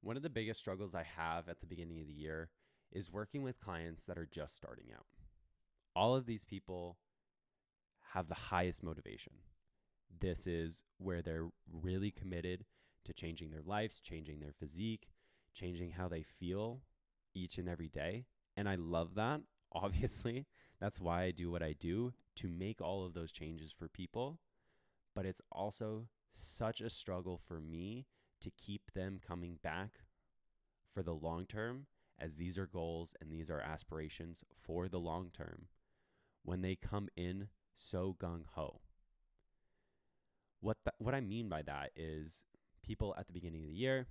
One of the biggest struggles I have at the beginning of the year is working with clients that are just starting out. All of these people have the highest motivation. This is where they're really committed to changing their lives, changing their physique, changing how they feel each and every day. And I love that. Obviously, that's why I do what I do, to make all of those changes for people. But it's also such a struggle for me to keep them coming back for the long term, as these are goals and these are aspirations for the long term, when they come in so gung ho. What I mean by that is, people at the beginning of the year,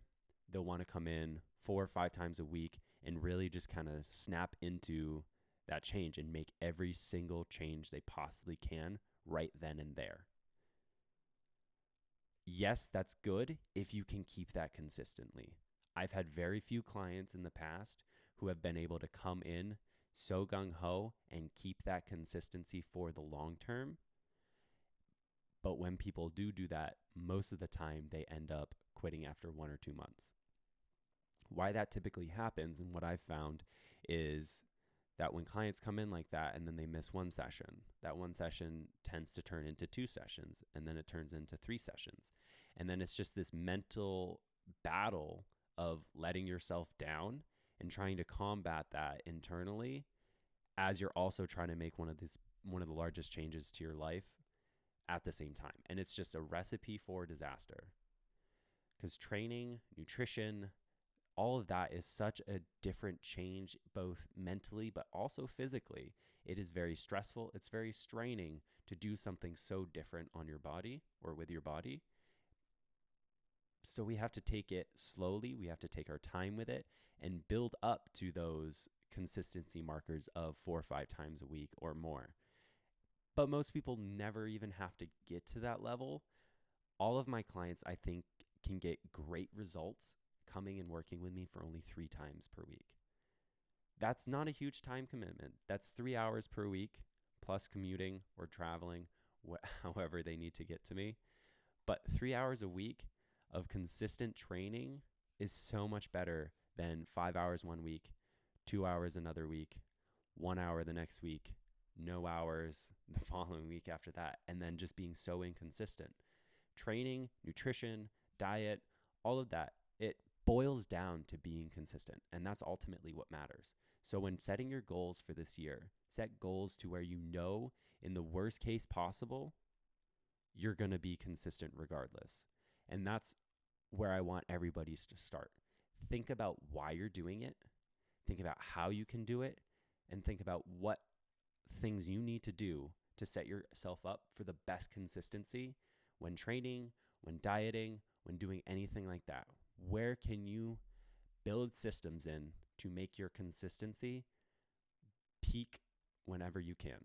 they'll want to come in 4 or 5 times a week and really just kind of snap into that change and make every single change they possibly can right then and there. Yes, that's good if you can keep that consistently. I've had very few clients in the past who have been able to come in so gung ho and keep that consistency for the long term. But when people do that, most of the time they end up quitting after 1 or 2 months. Why that typically happens, and what I've found, is that when clients come in like that and then they miss one session, that one session tends to turn into 2 sessions, and then it turns into 3 sessions. And then it's just this mental battle of letting yourself down and trying to combat that internally, as you're also trying to make one of the largest changes to your life at the same time. And it's just a recipe for disaster, because training, nutrition, all of that is such a different change, both mentally but also physically. It is very stressful. It's very straining to do something so different on your body or with your body. So we have to take it slowly. We have to take our time with it and build up to those consistency markers of 4 or 5 times a week or more. But most people never even have to get to that level. All of my clients, I think, can get great results coming and working with me for only 3 times per week. That's not a huge time commitment. That's 3 hours per week plus commuting or traveling, however they need to get to me. But 3 hours a week of consistent training is so much better than 5 hours one week, 2 hours another week, 1 hour the next week, no hours the following week after that, and then just being so inconsistent. Training, nutrition, diet, all of that, it boils down to being consistent. And that's ultimately what matters. So when setting your goals for this year, set goals to where you know, in the worst case possible, you're going to be consistent regardless. And that's where I want everybody to start. Think about why you're doing it. Think about how you can do it. And think about what things you need to do to set yourself up for the best consistency when training, when dieting, when doing anything like that. Where can you build systems in to make your consistency peak whenever you can?